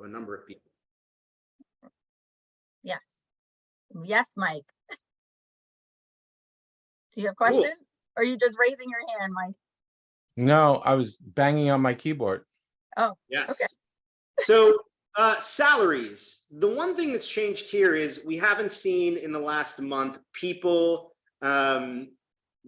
a number of people. Yes. Yes, Mike. Do you have questions? Cool. Or are you just raising your hand, Mike? No, I was banging on my keyboard. Oh, Yes. okay. So salaries. The one thing that's changed here is we haven't seen in the last month people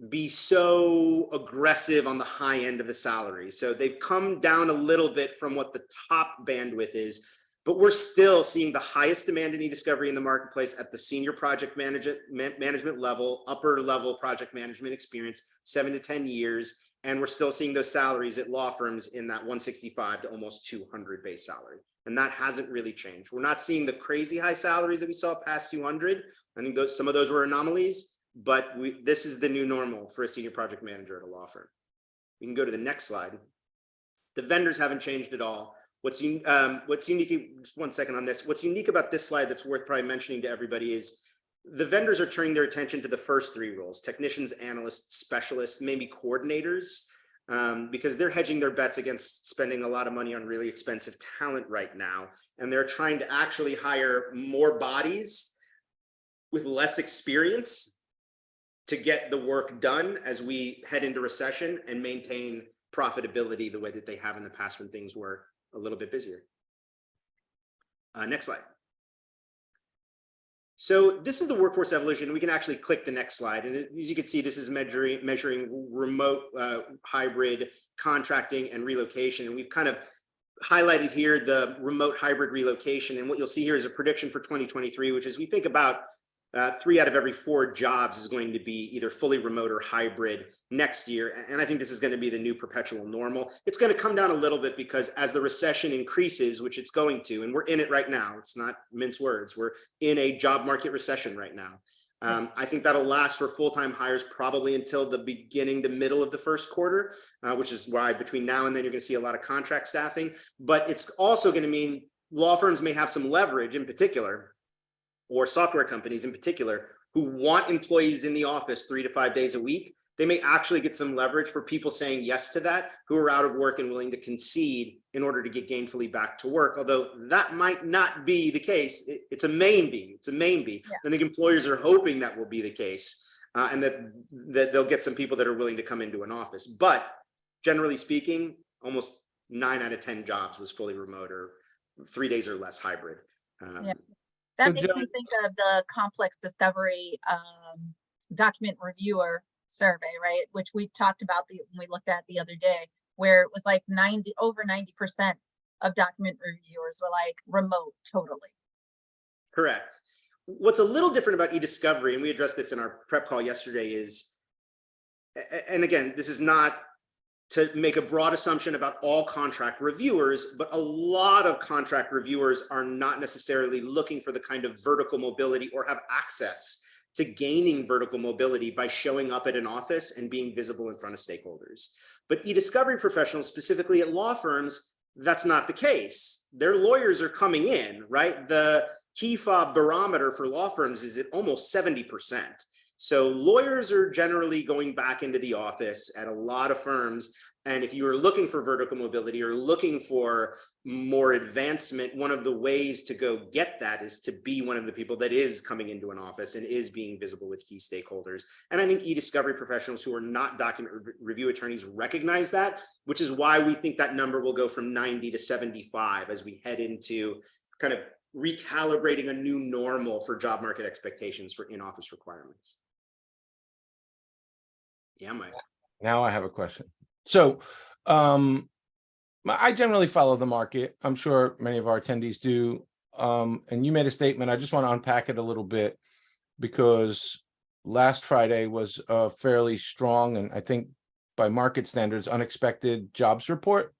be so aggressive on the high end of the salary. So they've come down a little bit from what the top bandwidth is, but we're still seeing the highest demand in e-discovery in the marketplace at the senior project management level, upper level project management experience, 7 to 10 years. And we're still seeing those salaries at law firms in that 165 to almost 200 base salary. And that hasn't really changed. We're not seeing the crazy high salaries that we saw past 200. I think some of those were anomalies, but this is the new normal for a senior project manager at a law firm. We can go to the next slide. The vendors haven't changed at all. What's unique, just one second on this. What's unique about this slide that's worth probably mentioning to everybody is the vendors are turning their attention to the first three roles: technicians, analysts, specialists, maybe coordinators, because they're hedging their bets against spending a lot of money on really expensive talent right now. And they're trying to actually hire more bodies with less experience to get the work done as we head into recession and maintain profitability the way that they have in the past when things were a little bit busier. Next slide. So this is the workforce evolution. We can actually click the next slide. And as you can see, this is measuring remote, hybrid contracting and relocation. And we've kind of highlighted here the remote hybrid relocation. And what you'll see here is a prediction for 2023, which is we think about 3 out of every 4 jobs is going to be either fully remote or hybrid next year. And I think this is going to be the new perpetual normal. It's going to come down a little bit because as the recession increases, which it's going to, and we're in it right now, it's not mince words, we're in a job market recession right now. I think that'll last for full-time hires probably until the beginning to middle of the first quarter, which is why between now and then you're going to see a lot of contract staffing. But it's also going to mean law firms may have some leverage in particular, or software companies in particular, who want employees in the office 3 to 5 days a week. They may actually get some leverage for people saying yes to that, who are out of work and willing to concede in order to get gainfully back to work. Although that might not be the case. It's a maybe. It's a maybe. Yeah. I think employers are hoping that will be the case, and that they'll get some people that are willing to come into an office. But generally speaking, almost 9 out of 10 jobs was fully remote or 3 days or less hybrid. Yeah. That makes me think of the complex discovery document reviewer survey, right? Which we talked about when we looked at the other day, where it was like over 90% of document reviewers were like remote totally. Correct. What's a little different about e-discovery, and we addressed this in our prep call yesterday, is, and again, this is not to make a broad assumption about all contract reviewers, but a lot of contract reviewers are not necessarily looking for the kind of vertical mobility or have access to gaining vertical mobility by showing up at an office and being visible in front of stakeholders. But e-discovery professionals, specifically at law firms, that's not the case. Their lawyers are coming in, right? The key fob barometer for law firms is at almost 70%. So lawyers are generally going back into the office at a lot of firms. And if you are looking for vertical mobility or looking for more advancement, one of the ways to go get that is to be one of the people that is coming into an office and is being visible with key stakeholders. And I think e-discovery professionals who are not document review attorneys recognize that, which is why we think that number will go from 90 to 75 as we head into kind of recalibrating a new normal for job market expectations for in-office requirements. Yeah, Mike. Now I have a question. So I generally follow the market. I'm sure many of our attendees do. And you made a statement. I just want to unpack it a little bit because last Friday was a fairly strong and I think by market standards, unexpected jobs report.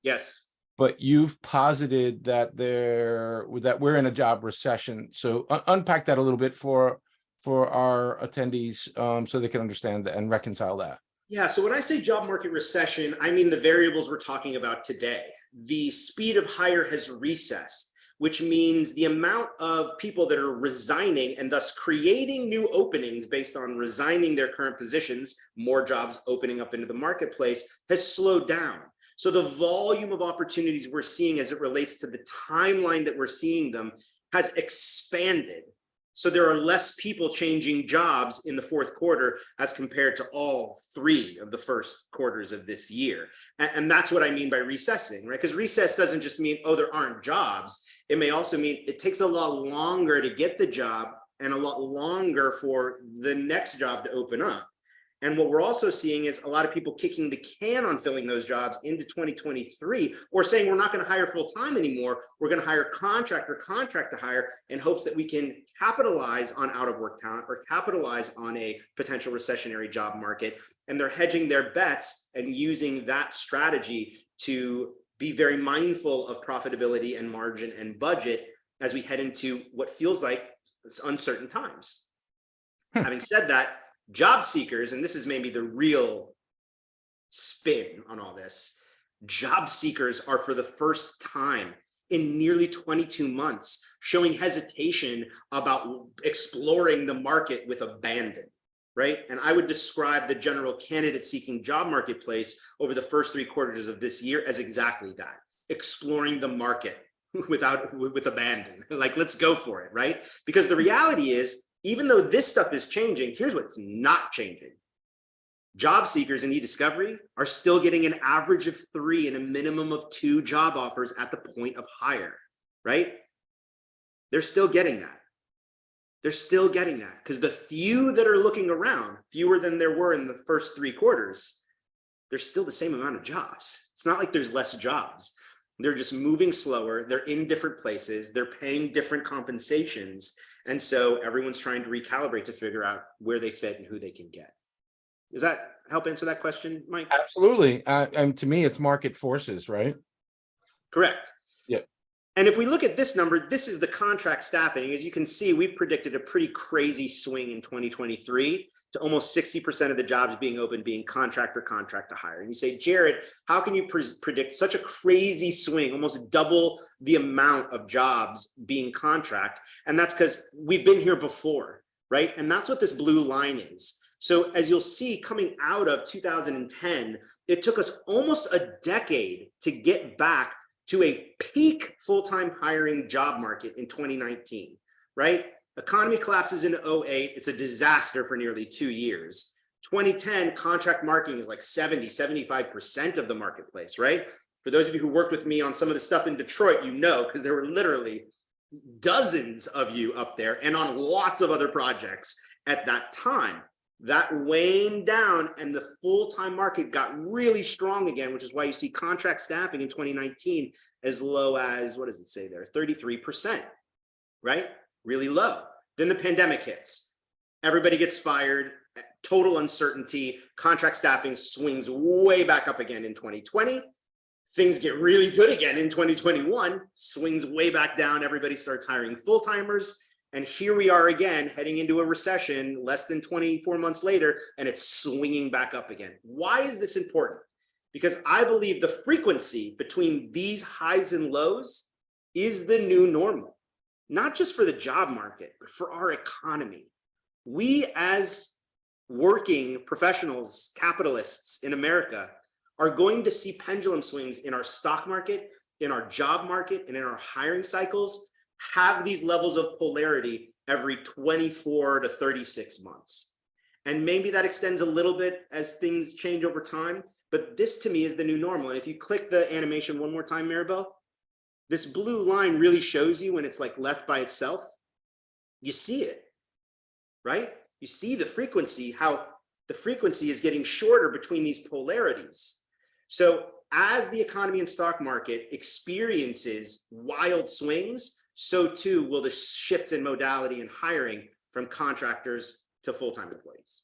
Yes. But you've posited that we're in a job recession. So unpack that a little bit for our attendees so they can understand and reconcile that. Yeah, so when I say job market recession, I mean the variables we're talking about today. The speed of hire has recessed, which means the amount of people that are resigning and thus creating new openings based on resigning their current positions, more jobs opening up into the marketplace, has slowed down. So the volume of opportunities we're seeing as it relates to the timeline that we're seeing them has expanded. So there are less people changing jobs in the fourth quarter as compared to all 3 of the first quarters of this year. And that's what I mean by recessing, right? Because recess doesn't just mean, oh, there aren't jobs. It may also mean it takes a lot longer to get the job and a lot longer for the next job to open up. And what we're also seeing is a lot of people kicking the can on filling those jobs into 2023, or saying we're not going to hire full time anymore. We're going to hire contract to hire in hopes that we can capitalize on out of work talent or capitalize on a potential recessionary job market. And they're hedging their bets and using that strategy to be very mindful of profitability and margin and budget as we head into what feels like uncertain times. Having said that, job seekers, and this is maybe the real spin on all this, job seekers are for the first time in nearly 22 months showing hesitation about exploring the market with abandon, right? And I would describe the general candidate seeking job marketplace over the first 3 quarters of this year as exactly that, exploring the market with abandon. Like, let's go for it, right? Because the reality is, even though this stuff is changing, here's what's not changing. Job seekers in e-discovery are still getting an average of 3 and a minimum of 2 job offers at the point of hire, right? They're still getting that. They're still getting that because the few that are looking around, fewer than there were in the first 3 quarters, there's still the same amount of jobs. It's not like there's less jobs. They're just moving slower. They're in different places. They're paying different compensations. And so everyone's trying to recalibrate to figure out where they fit and who they can get. Does that help answer that question, Mike? Absolutely. And to me, it's market forces, right? Correct. Yeah. And if we look at this number, this is the contract staffing. As you can see, we've predicted a pretty crazy swing in 2023 to almost 60% of the jobs being open being contract to hire. And you say, Jared, how can you predict such a crazy swing, almost double the amount of jobs being contract? And that's because we've been here before, right? And that's what this blue line is. So as you'll see, coming out of 2010, it took us almost a decade to get back to a peak full-time hiring job market in 2019, right? Economy collapses in 2008. It's a disaster for nearly 2 years. 2010, contract marketing is like 75% of the marketplace, right? For those of you who worked with me on some of the stuff in Detroit, you know, because there were literally dozens of you up there and on lots of other projects at that time. That waned down and the full-time market got really strong again, which is why you see contract staffing in 2019 as low as, what does it say there? 33%, right? Really low. Then the pandemic hits. Everybody gets fired, total uncertainty. Contract staffing swings way back up again in 2020. Things get really good again in 2021, swings way back down. Everybody starts hiring full-timers. And here we are again, heading into a recession less than 24 months later, and it's swinging back up again. Why is this important? Because I believe the frequency between these highs and lows is the new normal, not just for the job market, but for our economy. We as working professionals, capitalists in America, are going to see pendulum swings in our stock market, in our job market, and in our hiring cycles have these levels of polarity every 24 to 36 months. And maybe that extends a little bit as things change over time, but this to me is the new normal. And if you click the animation one more time, Maribel, this blue line really shows you when it's like left by itself, you see it, right? You see the frequency, how the frequency is getting shorter between these polarities. So as the economy and stock market experiences wild swings, so too will the shifts in modality and hiring from contractors to full-time employees.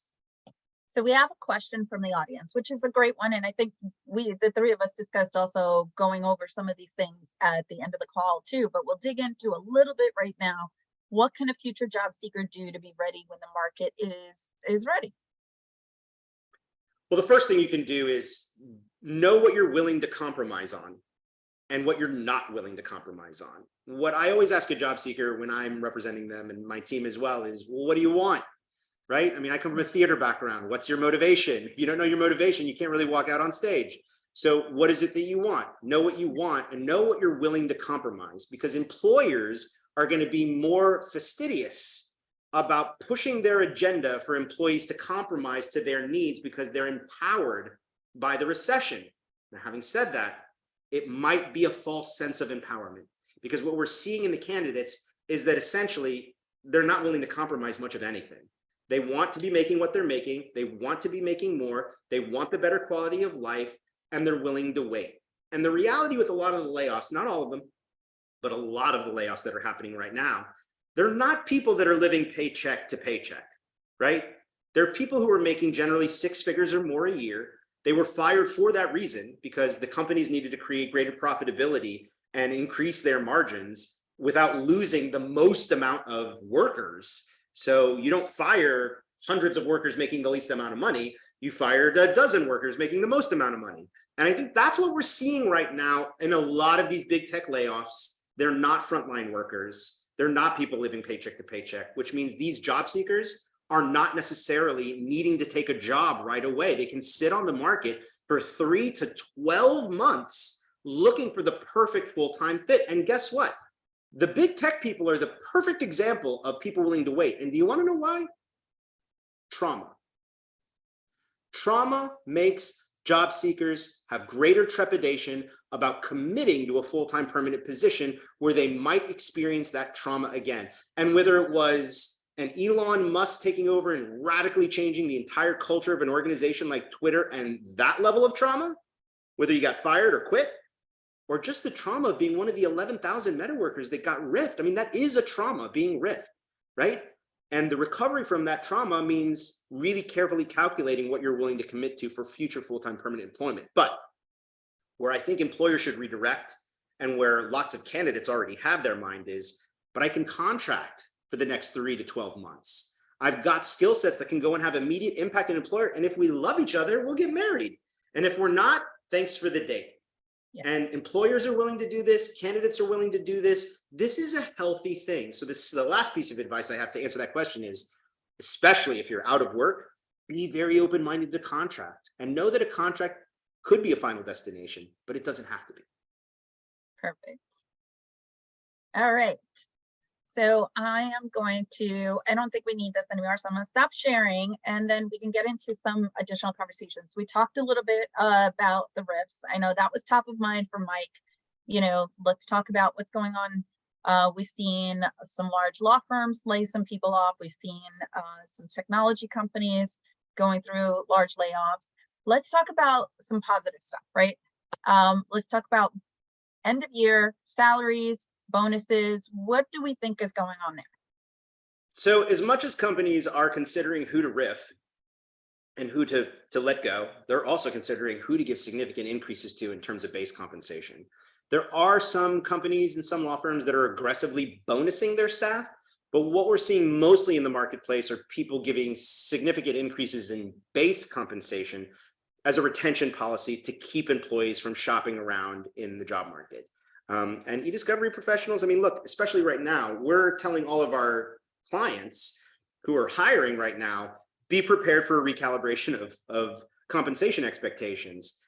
So we have a question from the audience, which is a great one. And I think the 3 of us discussed also going over some of these things at the end of the call too, but we'll dig into a little bit right now. What can a future job seeker do to be ready when the market is ready? Well, the first thing you can do is know what you're willing to compromise on and what you're not willing to compromise on. What I always ask a job seeker when I'm representing them and my team as well is, well, what do you want? Right? I mean, I come from a theater background. What's your motivation? If you don't know your motivation, you can't really walk out on stage. So what is it that you want? Know what you want and know what you're willing to compromise, because employers are going to be more fastidious about pushing their agenda for employees to compromise to their needs because they're empowered by the recession. Now, having said that, it might be a false sense of empowerment, because what we're seeing in the candidates is that essentially they're not willing to compromise much of anything. They want to be making what they're making. They want to be making more. They want the better quality of life, and they're willing to wait. And the reality with a lot of the layoffs, not all of them, but a lot of the layoffs that are happening right now, they're not people that are living paycheck to paycheck, right? They're people who are making generally 6 figures or more a year. They were fired for that reason, because the companies needed to create greater profitability and increase their margins without losing the most amount of workers. So you don't fire hundreds of workers making the least amount of money. You fired a dozen workers making the most amount of money. And I think that's what we're seeing right now in a lot of these big tech layoffs. They're not frontline workers. They're not people living paycheck to paycheck, which means these job seekers are not necessarily needing to take a job right away. They can sit on the market for 3 to 12 months looking for the perfect full-time fit. And guess what? The big tech people are the perfect example of people willing to wait. And do you want to know why? Trauma. Trauma makes job seekers have greater trepidation about committing to a full-time permanent position where they might experience that trauma again. And whether it was an Elon Musk taking over and radically changing the entire culture of an organization like Twitter and that level of trauma, whether you got fired or quit, or just the trauma of being one of the 11,000 Meta workers that got riffed. I mean, that is a trauma, being riffed, right? And the recovery from that trauma means really carefully calculating what you're willing to commit to for future full-time permanent employment. But where I think employers should redirect, and where lots of candidates already have their mind, is, but I can contract for the next 3 to 12 months. I've got skill sets that can go and have immediate impact on an employer. And if we love each other, we'll get married. And if we're not, thanks for the date. Yeah. And employers are willing to do this. Candidates are willing to do this. This is a healthy thing. So this is the last piece of advice I have to answer that question is, especially if you're out of work, be very open-minded to contract, and know that a contract could be a final destination, but it doesn't have to be. Perfect. All right. So I don't think we need this anymore. So I'm going to stop sharing, and then we can get into some additional conversations. We talked a little bit about the RIFs. I know that was top of mind for Mike. You know, let's talk about what's going on. We've seen some large law firms lay some people off. We've seen some technology companies going through large layoffs. Let's talk about some positive stuff, right? Let's talk about end of year salaries, bonuses. What do we think is going on there? So as much as companies are considering who to riff and who to let go, they're also considering who to give significant increases to in terms of base compensation. There are some companies and some law firms that are aggressively bonusing their staff, but what we're seeing mostly in the marketplace are people giving significant increases in base compensation as a retention policy to keep employees from shopping around in the job market. And e-discovery professionals, I mean, look, especially right now, we're telling all of our clients who are hiring right now, be prepared for a recalibration of compensation expectations.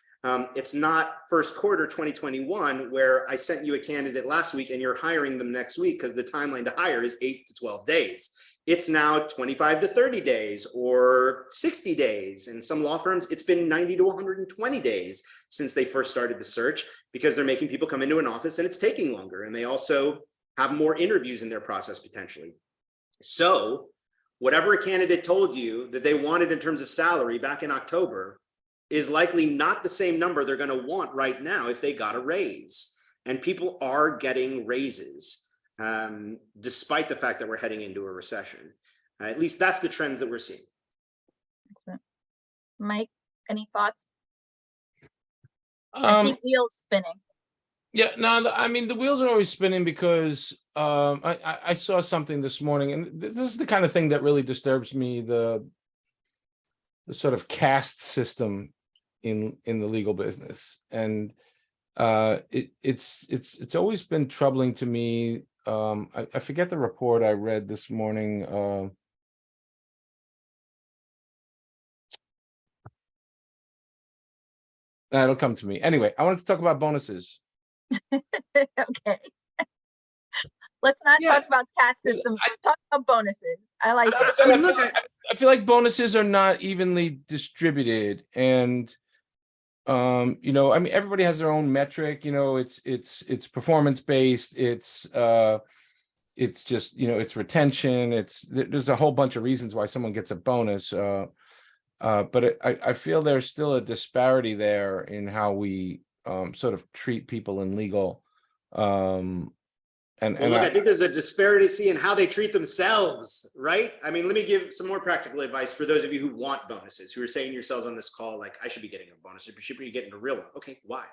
It's not first quarter 2021 where I sent you a candidate last week and you're hiring them next week because the timeline to hire is 8 to 12 days. It's now 25 to 30 days or 60 days. And some law firms, it's been 90 to 120 days since they first started the search, because they're making people come into an office and it's taking longer. And they also have more interviews in their process potentially. So whatever a candidate told you that they wanted in terms of salary back in October is likely not the same number they're going to want right now if they got a raise. And people are getting raises. Despite the fact that we're heading into a recession. At least that's the trends that we're seeing. Excellent. Mike, any thoughts? I see wheels spinning. Yeah, no, I mean, the wheels are always spinning because I saw something this morning, and this is the kind of thing that really disturbs me, the sort of caste system in the legal business. And it's always been troubling to me. I forget the report I read this morning. That'll come to me. Anyway, I wanted to talk about bonuses. Okay. Let's not talk about caste systems. Let's talk about bonuses. I like it. I feel like bonuses are not evenly distributed, and you know, I mean, everybody has their own metric. You know, it's performance based. It's just, you know, it's retention. There's a whole bunch of reasons why someone gets a bonus. But I feel there's still a disparity there in how we sort of treat people in legal. I think there's a disparity in how they treat themselves, right? I mean, let me give some more practical advice for those of you who want bonuses, who are saying yourselves on this call, like, I should be getting a bonus, you should be getting a real one. Okay, why?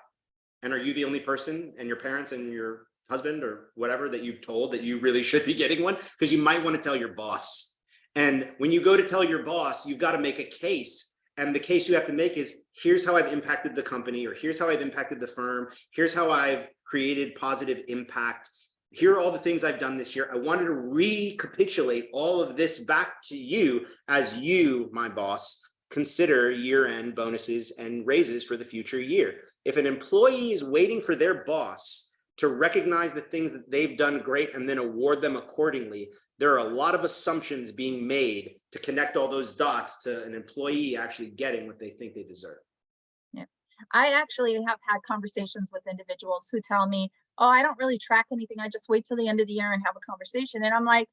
And are you the only person, and your parents and your husband or whatever, that you've told that you really should be getting one? Because you might want to tell your boss. And when you go to tell your boss, you've got to make a case. And the case you have to make is, here's how I've impacted the company, or here's how I've impacted the firm. Here's how I've created positive impact. Here are all the things I've done this year. I wanted to recapitulate all of this back to you as you, my boss, consider year-end bonuses and raises for the future year. If an employee is waiting for their boss to recognize the things that they've done great and then award them accordingly, there are a lot of assumptions being made to connect all those dots to an employee actually getting what they think they deserve. Yeah, I actually have had conversations with individuals who tell me, oh, I don't really track anything. I just wait till the end of the year and have a conversation. And I'm like,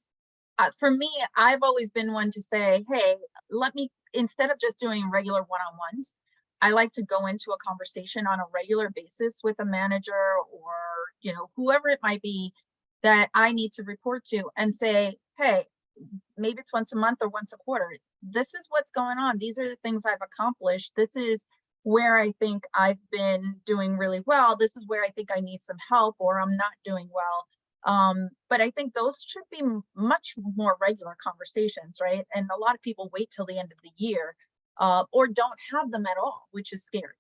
for me, I've always been one to say, hey, let me, instead of just doing regular one-on-ones, I like to go into a conversation on a regular basis with a manager or, you know, whoever it might be that I need to report to, and say, hey, maybe it's once a month or once a quarter. This is what's going on. These are the things I've accomplished. This is where I think I've been doing really well. This is where I think I need some help, or I'm not doing well. But I think those should be much more regular conversations, right? And a lot of people wait till the end of the year, or don't have them at all, which is scary.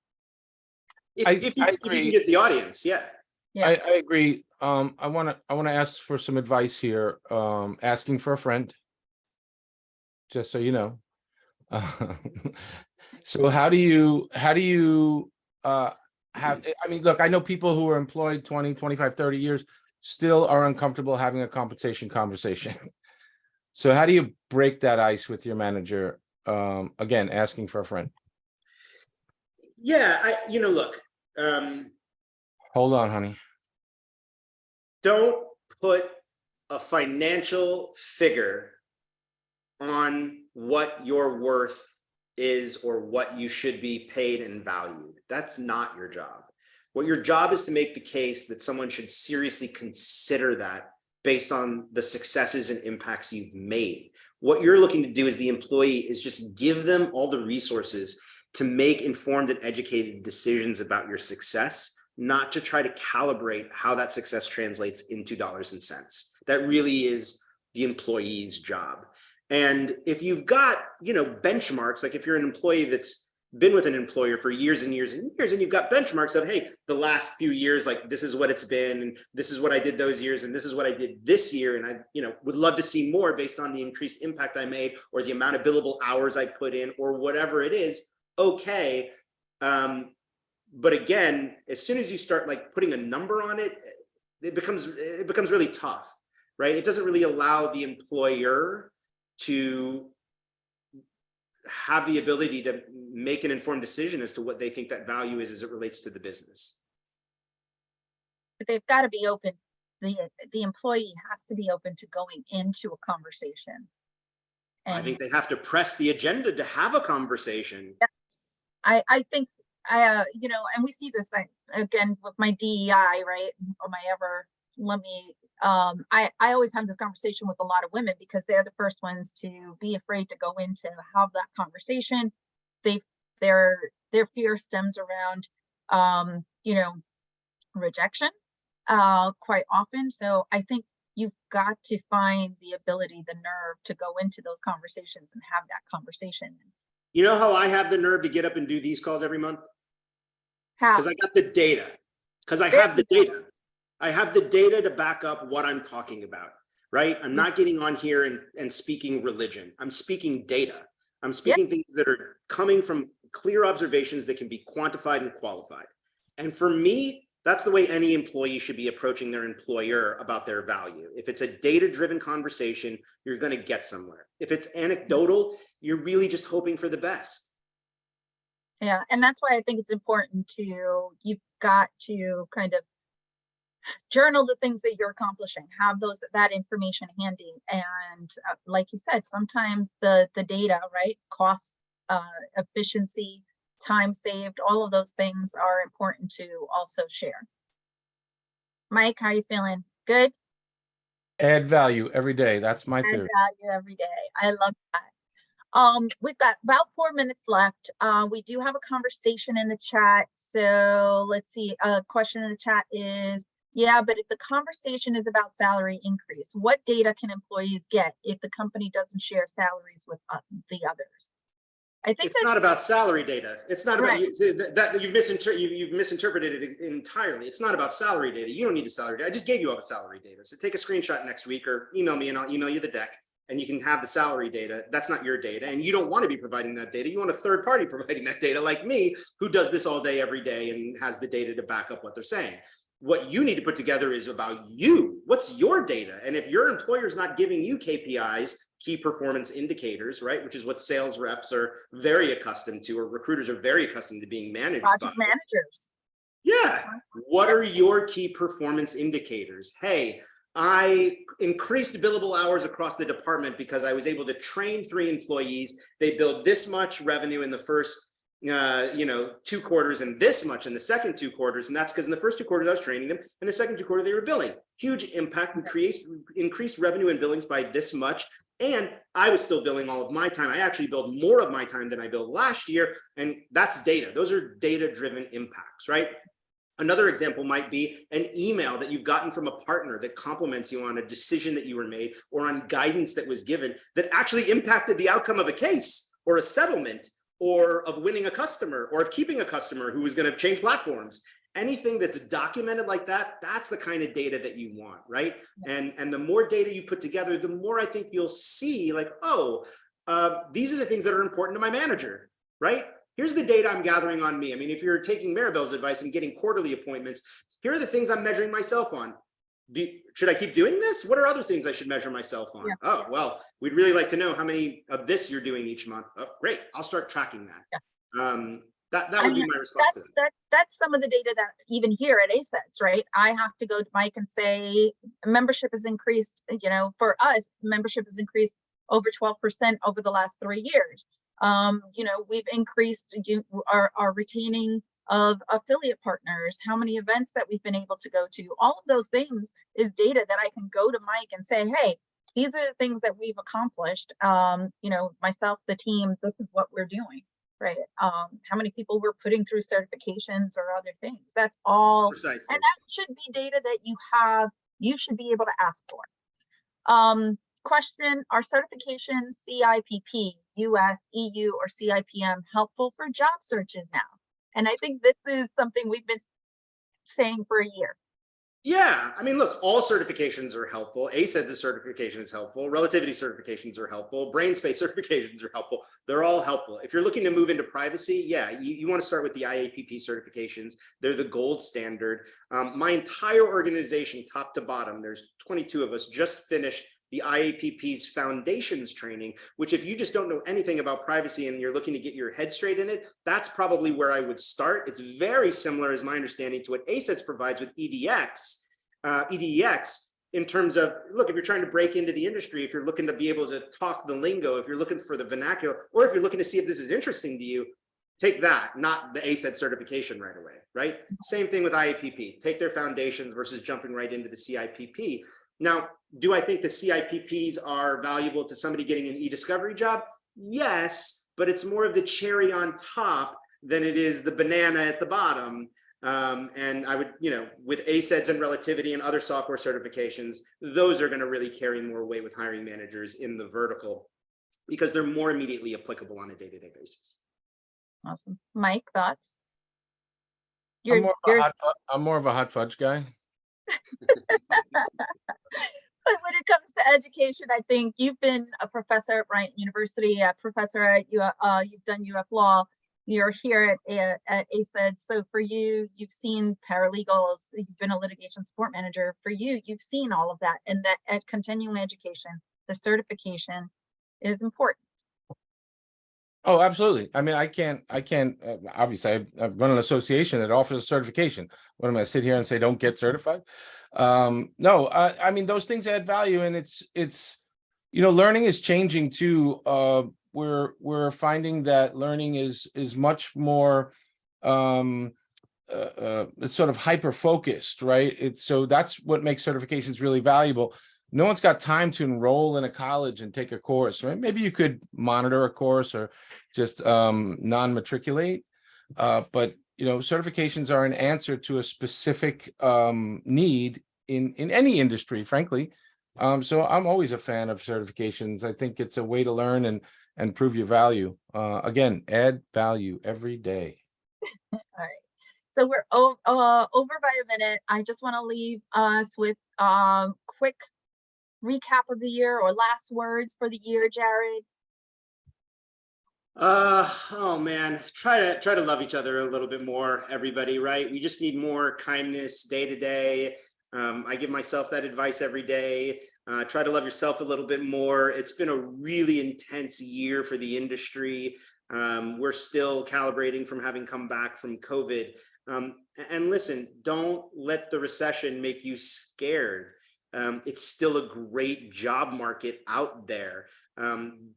If you can get the audience, yeah. I agree. I want to ask for some advice here. Asking for a friend, just so you know. So how do you have, I mean, look, I know people who are employed 20, 25, 30 years still are uncomfortable having a compensation conversation. So how do you break that ice with your manager? Again, asking for a friend. Yeah, look. Hold on, honey. Don't put a financial figure on what your worth is or what you should be paid and valued. That's not your job. What your job is to make the case that someone should seriously consider that based on the successes and impacts you've made. What you're looking to do as the employee is just give them all the resources to make informed and educated decisions about your success, not to try to calibrate how that success translates into dollars and cents. That really is the employee's job. And if you've got, benchmarks, like if you're an employee that's been with an employer for years and years and years, and you've got benchmarks of, hey, the last few years, like this is what it's been, and this is what I did those years, and this is what I did this year, and I, would love to see more based on the increased impact I made, or the amount of billable hours I put in, or whatever it is. Okay. But again, as soon as you start like putting a number on it, it becomes really tough, right? It doesn't really allow the employer to have the ability to make an informed decision as to what they think that value is as it relates to the business. But they've got to be open. The employee has to be open to going into a conversation. And I think they have to press the agenda to have a conversation. Yes. I think, and we see this again with my DEI, right? I always have this conversation with a lot of women because they're the first ones to be afraid to go in to have that conversation. Their fear stems around, rejection quite often. So I think you've got to find the ability, the nerve to go into those conversations and have that conversation. You know how I have the nerve to get up and do these calls every month? How? Because I got the data. Because I have the data. I have the data to back up what I'm talking about, right? I'm not getting on here and speaking religion. I'm speaking data. I'm speaking things that are coming from clear observations that can be quantified and qualified. And for me, that's the way any employee should be approaching their employer about their value. If it's a data-driven conversation, you're going to get somewhere. If it's anecdotal, you're really just hoping for the best. Yeah, and that's why I think it's important to, you've got to kind of journal the things that you're accomplishing, have that information handy. And like you said, sometimes the data, right, cost, efficiency, time saved, all of those things are important to also share. Mike, how are you feeling? Good? Add value every day. That's my theory. Add value every day. I love that. We've got about 4 minutes left. We do have a conversation in the chat. So let's see, a question in the chat is, yeah, but if the conversation is about salary increase, what data can employees get if the company doesn't share salaries with the others? I think it's not about salary data. It's not about right. that you've misinterpreted it entirely. It's not about salary data. You don't need the salary data. I just gave you all the salary data. So take a screenshot next week or email me and I'll email you the deck and you can have the salary data. That's not your data. And you don't want to be providing that data. You want a third party providing that data like me, who does this all day, every day, and has the data to back up what they're saying. What you need to put together is about you. What's your data? And if your employer is not giving you KPIs, key performance indicators, right, which is what sales reps are very accustomed to, or recruiters are very accustomed to being managed by. Project managers. Yeah. What are your key performance indicators? Hey, I increased billable hours across the department because I was able to train 3 employees. They build this much revenue in the first 2 quarters and this much in the second 2 quarters. And that's because in the first 2 quarters I was training them. In the second 2 quarters they were billing. Huge impact. We increased revenue and billings by this much. And I was still billing all of my time. I actually billed more of my time than I billed last year. And that's data. Those are data-driven impacts, right? Another example might be an email that you've gotten from a partner that compliments you on a decision that you were made or on guidance that was given that actually impacted the outcome of a case or a settlement or of winning a customer or of keeping a customer who was going to change platforms. Anything that's documented like that, that's the kind of data that you want, right? And the more data you put together, the more I think you'll see like, oh, these are the things that are important to my manager, right? Here's the data I'm gathering on me. I mean, if you're taking Maribel's advice and getting quarterly appointments, here are the things I'm measuring myself on. Should I keep doing this? What are other things I should measure myself on? Yeah. Oh, well, we'd really like to know how many of this you're doing each month. Oh, great. I'll start tracking that. Yeah. That would be my response. That's some of the data that even here at ACEDS, right? I have to go to Mike and say, membership has increased, for us, membership has increased over 12% over the last 3 years. We've increased our retaining of affiliate partners, how many events that we've been able to go to. All of those things is data that I can go to Mike and say, hey, these are the things that we've accomplished. Myself, the team, this is what we're doing, right? How many people we're putting through certifications or other things. That's all. Precisely. And that should be data that you should be able to ask for. Question, are certifications CIPP, US, EU, or CIPM helpful for job searches now? And I think this is something we've been saying for a year. Yeah, I mean, look, all certifications are helpful. ACEDS certification is helpful. Relativity certifications are helpful. Brain space certifications are helpful. They're all helpful. If you're looking to move into privacy, yeah, you want to start with the IAPP certifications. They're the gold standard. My entire organization, top to bottom, there's 22 of us, just finished the IAPP's foundations training, which if you just don't know anything about privacy and you're looking to get your head straight in it, that's probably where I would start. It's very similar, as my understanding, to what ACEDS provides with EDX in terms of, look, if you're trying to break into the industry, if you're looking to be able to talk the lingo, if you're looking for the vernacular, or if you're looking to see if this is interesting to you, take that, not the ACEDS certification right away, right? Same thing with IAPP. Take their foundations versus jumping right into the CIPP. Now, do I think the CIPPs are valuable to somebody getting an e-discovery job? Yes, but it's more of the cherry on top than it is the banana at the bottom. And I would, with ACEDS and relativity and other software certifications, those are going to really carry more weight with hiring managers in the vertical because they're more immediately applicable on a day-to-day basis. Awesome. Mike, thoughts? I'm more of a hot fudge guy. But when it comes to education, I think you've been a professor at Bryant University, a professor at you've done UF Law. you're here at ACEDS. So for you, you've seen paralegals, you've been a litigation support manager. For you, you've seen all of that, and that at continuing education, the certification is important. Oh, absolutely. I mean, I can't, obviously I've run an association that offers a certification. What am I sit here and say, don't get certified? No, I mean, those things add value, and it's, learning is changing too. We're finding that learning is much more, it's sort of hyper focused, right? So that's what makes certifications really valuable. No one's got time to enroll in a college and take a course, right? Maybe you could monitor a course or just non-matriculate, but certifications are an answer to a specific need in any industry, frankly. So I'm always a fan of certifications. I think it's a way to learn and prove your value. Again, add value every day. All right. So we're over by a minute. I just want to leave us with quick recap of the year or last words for the year, Jared. Oh man, try to love each other a little bit more, everybody, right? We just need more kindness day to day. I give myself that advice every day. Try to love yourself a little bit more. It's been a really intense year for the industry. We're still calibrating from having come back from COVID. And listen, don't let the recession make you scared. It's still a great job market out there.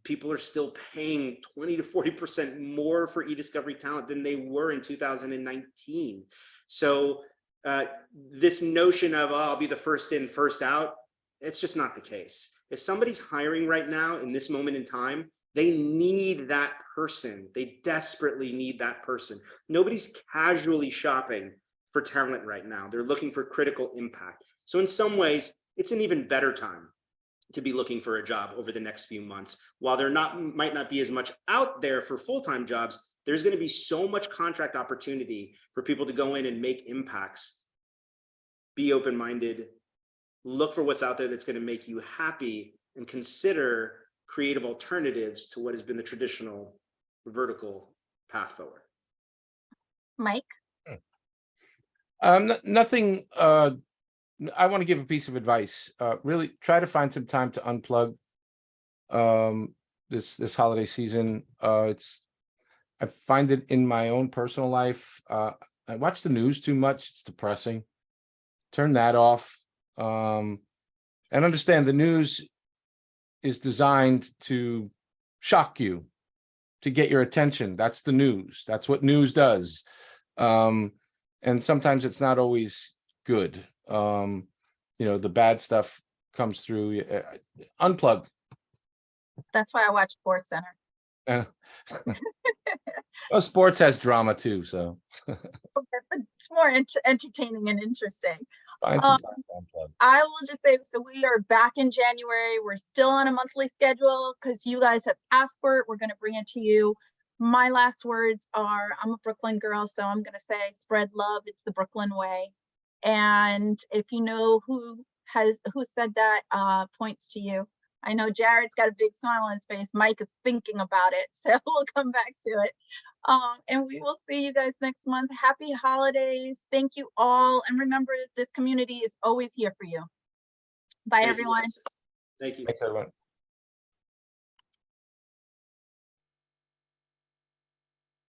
People are still paying 20 to 40% more for e-discovery talent than they were in 2019. So this notion of, oh, I'll be the first in, first out, it's just not the case. If somebody's hiring right now in this moment in time, they need that person. They desperately need that person. Nobody's casually shopping for talent right now. They're looking for critical impact. So in some ways, it's an even better time to be looking for a job over the next few months. While there might not be as much out there for full-time jobs, there's going to be so much contract opportunity for people to go in and make impacts. Be open-minded, look for what's out there that's going to make you happy, and consider creative alternatives to what has been the traditional vertical path forward. Mike? Nothing. I want to give a piece of advice. Really try to find some time to unplug this holiday season. I find it in my own personal life. I watch the news too much. It's depressing. Turn that off. And understand the news is designed to shock you, to get your attention. That's the news. That's what news does. And sometimes it's not always good. The bad stuff comes through. Unplug. That's why I watch Sports Center. Well, sports has drama too, so It's more entertaining and interesting. find some time to unplug. I will just say, so we are back in January. We're still on a monthly schedule because you guys have asked for it. We're going to bring it to you. My last words are, I'm a Brooklyn girl, so I'm going to say spread love. It's the Brooklyn way. And if you know who said that, points to you. I know Jared's got a big smile on his face. Mike is thinking about it, so we'll come back to it. And we will see you guys next month. Happy holidays. Thank you all. And remember, this community is always here for you. Bye, everyone. Thank you. Thanks, everyone.